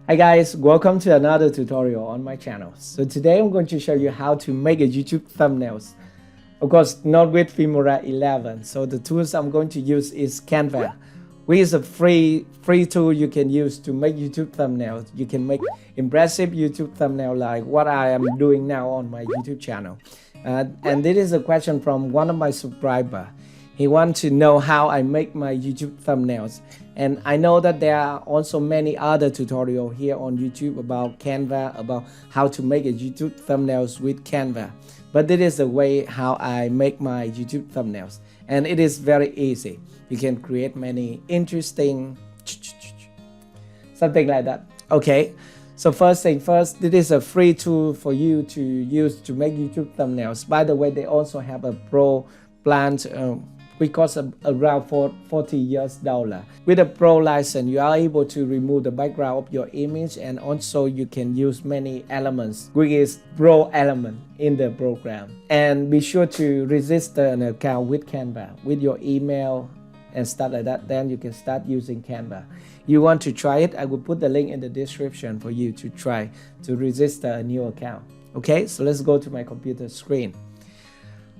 Hi guys, welcome to another tutorial on my channel. So today I'm going to show you how to make a YouTube thumbnails. Of course, not with Filmora 11. So the tools I'm going to use is Canva, which is a free tool you can use to make YouTube thumbnails. You can make impressive YouTube thumbnail like what I am doing now on my YouTube channel. And this is a question from one of my subscribers. He wants to know how I make my YouTube thumbnails. And I know that there are also many other tutorials here on YouTube about Canva, about how to make a YouTube thumbnails with Canva. But this is the way how I make my YouTube thumbnails. And it is very easy. You can create many interesting something like that. Okay, so first thing first, this is a free tool for you to use to make YouTube thumbnails. By the way, they also have a pro plan which costs around $40. With a pro license, you are able to remove the background of your image, and also you can use many elements, which is pro element in the program. And be sure to register an account with Canva with your email and stuff like that. Then you can start using Canva. You want to try it, I will put the link in the description for you to try to register a new account. Okay, so let's go to my computer screen.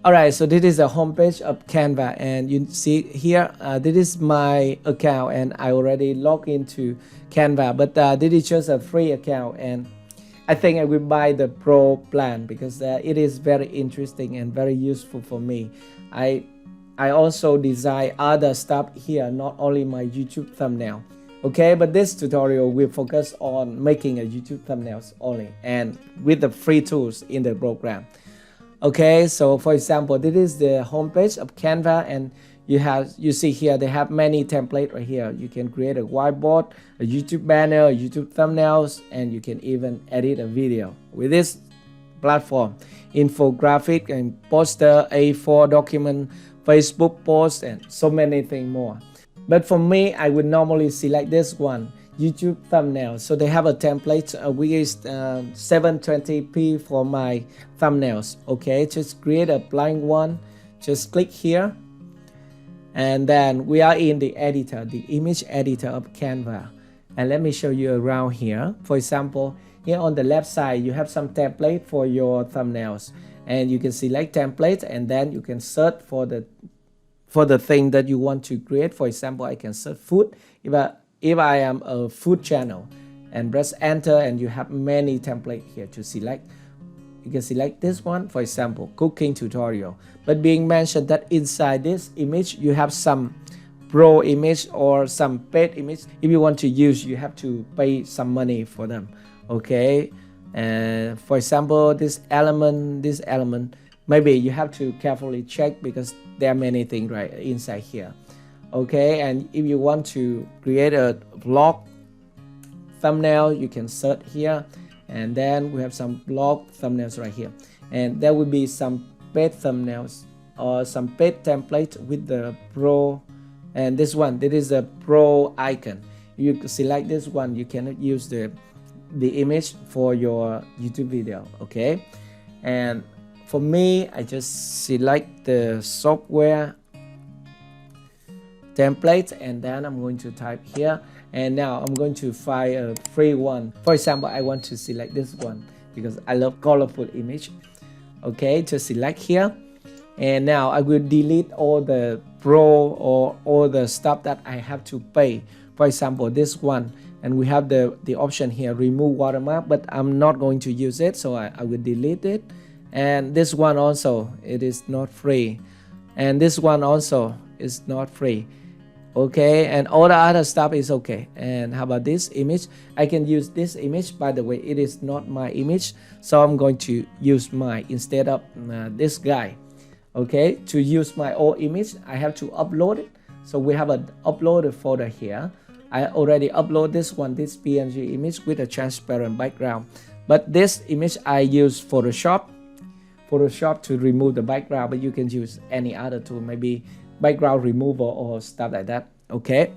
Alright, so this is the homepage of Canva, and you see here, this is my account, and I already logged into Canva, but this is just a free account, and I think I will buy the pro plan because it is very interesting and very useful for me. I also design other stuff here, not only my YouTube thumbnail. Okay, but this tutorial will focus on making a YouTube thumbnails only, and with the free tools in the program. Okay, so for example, this is the homepage of Canva, and you see here they have many templates right here. You can create a whiteboard, a YouTube banner, a YouTube thumbnails, and you can even edit a video with this platform. Infographic and poster, A4 document, Facebook post, and so many things more. But for me, I would normally select this one, YouTube thumbnail. So they have a template which is 720p for my thumbnails. Okay, just create a blank one, just click here, and then we are in the editor, the image editor of Canva. And let me show you around here. For example, here on the left side you have some template for your thumbnails, and you can select template, and then you can search for the thing that you want to create. For example, I can search food. If I am a food channel, and press enter, and you have many templates here to select. You can select this one, for example, cooking tutorial. But being mentioned that inside this image you have some pro image or some paid image. If you want to use, you have to pay some money for them. Okay, and for example, this element, maybe you have to carefully check because there are many things right inside here. Okay, and if you want to create a vlog thumbnail, you can search here, and then we have some blog thumbnails right here, and there will be some paid thumbnails or some paid template with the pro. And this is a pro icon. You select this one, you cannot use the image for your YouTube video. Okay, and for me, I just select the software template, and then I'm going to type here, and now I'm going to find a free one. For example, I want to select this one because I love colorful image. Okay, just select here, and now I will delete all the pro or all the stuff that I have to pay. For example, this one, and we have the option here, remove watermark, but I'm not going to use it, so I will delete it. And this one also, it is not free, and this one also is not free. Okay, and all the other stuff is okay. And how about this image? I can use this image. By the way, it is not my image, so I'm going to use mine instead of this guy. Okay, to use my old image, I have to upload it. So we have an uploaded folder here. I already upload this one, this PNG image with a transparent background. But this image I use Photoshop to remove the background, but you can use any other tool, maybe background remover or stuff like that. Okay,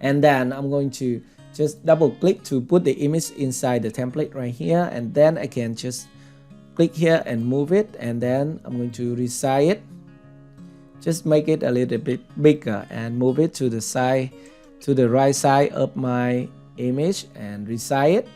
and then I'm going to just double click to put the image inside the template right here, and then I can just click here and move it, and then I'm going to resize it, just make it a little bit bigger and move it to the side, to the right side of my image and resize it,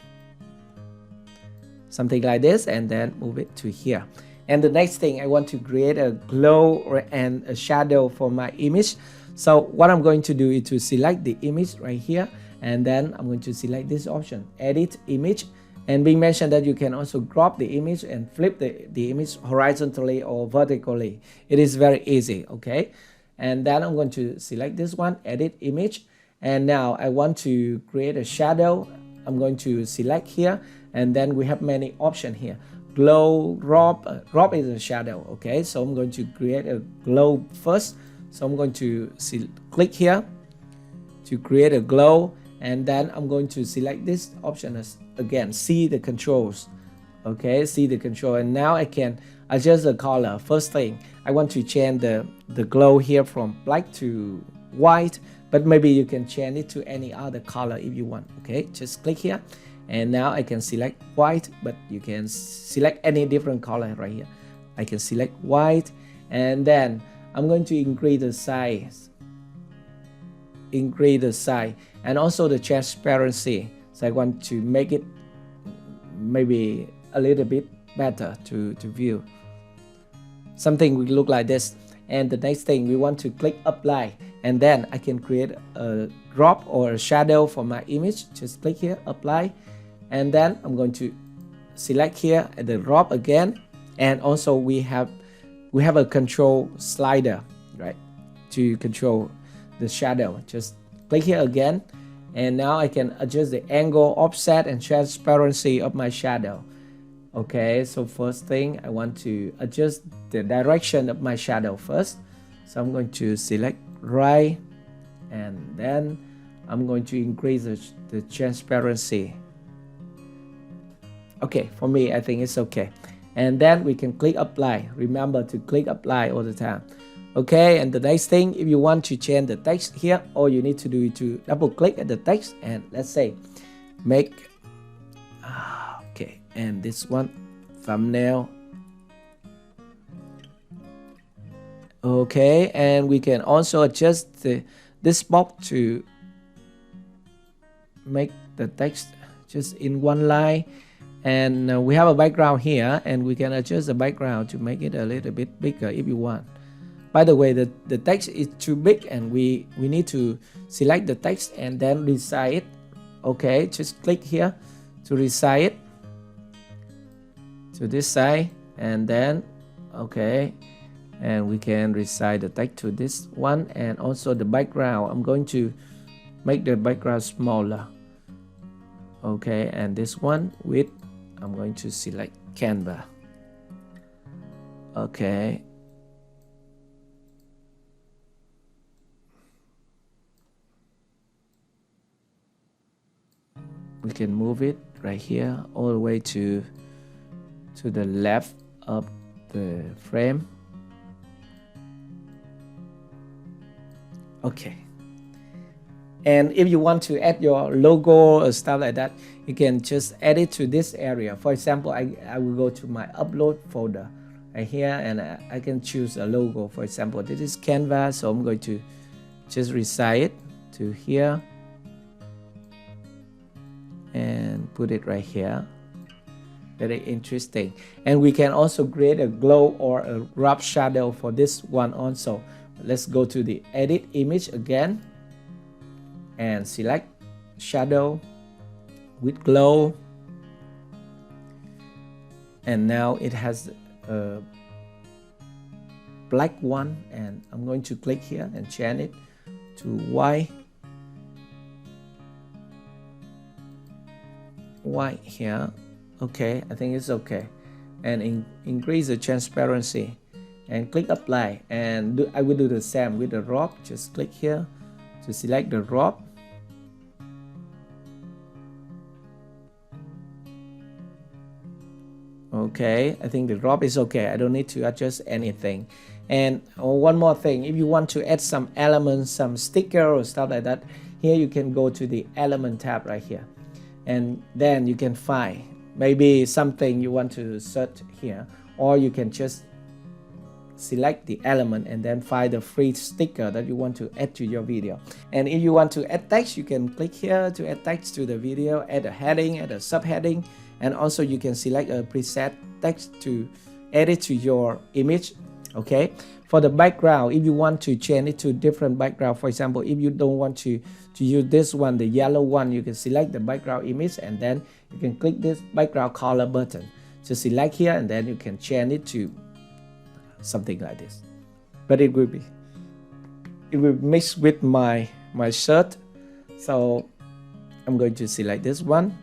something like this, and then move it to here. And the next thing, I want to create a glow and a shadow for my image. So what I'm going to do is to select the image right here, and then I'm going to select this option, edit image. And we mentioned that you can also crop the image and flip the image horizontally or vertically. It is very easy, okay? And then I'm going to select this one, edit image. And now I want to create a shadow. I'm going to select here, and then we have many options here. Glow, drop is a shadow, okay? So I'm going to create a glow first. So I'm going to click here to create a glow, and then I'm going to select this option as again, see the controls, okay? See the control, and now I can adjust the color. First thing, I want to change the glow here from black to white, but maybe you can change it to any other color if you want, okay? Just click here, and now I can select white, but you can select any different color right here. I can select white, and then I'm going to increase the size, and also the transparency. So I want to make it maybe a little bit better to view. Something will look like this. And the next thing, we want to click apply, and then I can create a drop or a shadow for my image. Just click here, apply, and then I'm going to select here the drop again, and also we have a control slider, right, to control the shadow. Just click here again, and now I can adjust the angle, offset, and transparency of my shadow. Okay, so first thing, I want to adjust the direction of my shadow first. So I'm going to select right, and then I'm going to increase the transparency. Okay, for me, I think it's okay. And then we can click apply. Remember to click apply all the time. Okay, and the next thing, if you want to change the text here, all you need to do is to double click at the text, and let's say make okay, and this one thumbnail. Okay, and we can also adjust this box to make the text just in one line. And we have a background here, and we can adjust the background to make it a little bit bigger if you want. By the way, the text is too big, and we need to select the text and then resize it. Okay, just click here to resize it to this side, and then okay, and we can resize the text to this one. And also the background, I'm going to make the background smaller. Okay, and this one with, I'm going to select Canva. Okay, we can move it right here all the way to the left of the frame. Okay, and if you want to add your logo or stuff like that, you can just add it to this area. For example, I will go to my upload folder right here, and I can choose a logo. For example, this is Canva, so I'm going to just resize it to here and put it right here. Very interesting. And we can also create a glow or a wrap shadow for this one also. Let's go to the edit image again and select shadow with glow, and now it has a black one, and I'm going to click here and change it to white here. Okay, I think it's okay. And increase the transparency and click apply, and I will do the same with the drop. Just click here to select the drop. Okay, I think the drop is okay. I don't need to adjust anything. And one more thing, if you want to add some elements, some sticker or stuff like that, here you can go to the element tab right here, and then you can find maybe something you want to search here, or you can just select the element and then find the free sticker that you want to add to your video. And if you want to add text, you can click here to add text to the video, add a heading, add a subheading, and also you can select a preset text to add it to your image. Okay, for the background, if you want to change it to different background, for example, if you don't want to use this one, the yellow one, you can select the background image and then you can click this background color button. Just select here and then you can change it to something like this. But it will mix with my shirt. So I'm going to select this one.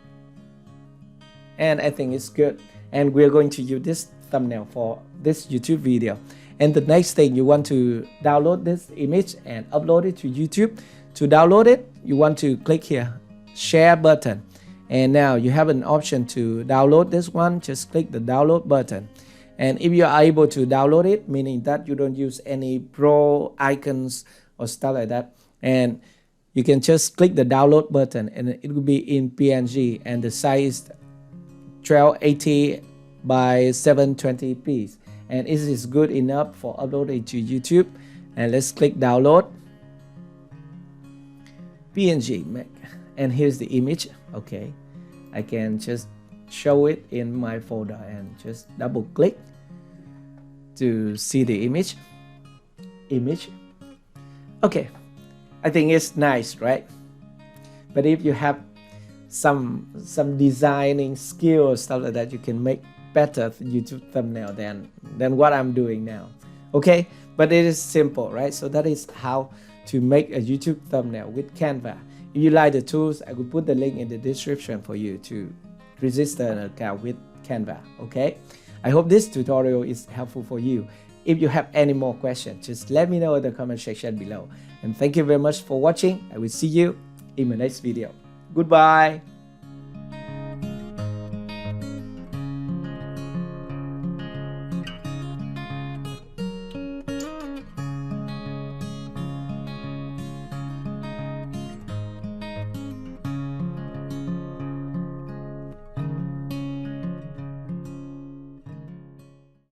And I think it's good. And we're going to use this thumbnail for this YouTube video. And the next thing, you want to download this image and upload it to YouTube. To download it, you want to click here, share button. And now you have an option to download this one. Just click the download button. And if you are able to download it, meaning that you don't use any pro icons or stuff like that, and you can just click the download button and it will be in PNG and the size is 1280 by 720p. And it is good enough for uploading to YouTube. And let's click download PNG, and here's the image. Okay, I can just show it in my folder and just double click to see the image. Okay, I think it's nice, right? But if you have some designing skills, stuff like that, you can make better YouTube thumbnail than what I'm doing now. Okay, but it is simple, right? So that is how to make a YouTube thumbnail with Canva. If you like the tools, I will put the link in the description for you to register an account with Canva. Okay, I hope this tutorial is helpful for you. If you have any more questions, just let me know in the comment section below. And thank you very much for watching. I will see you in my next video. Goodbye.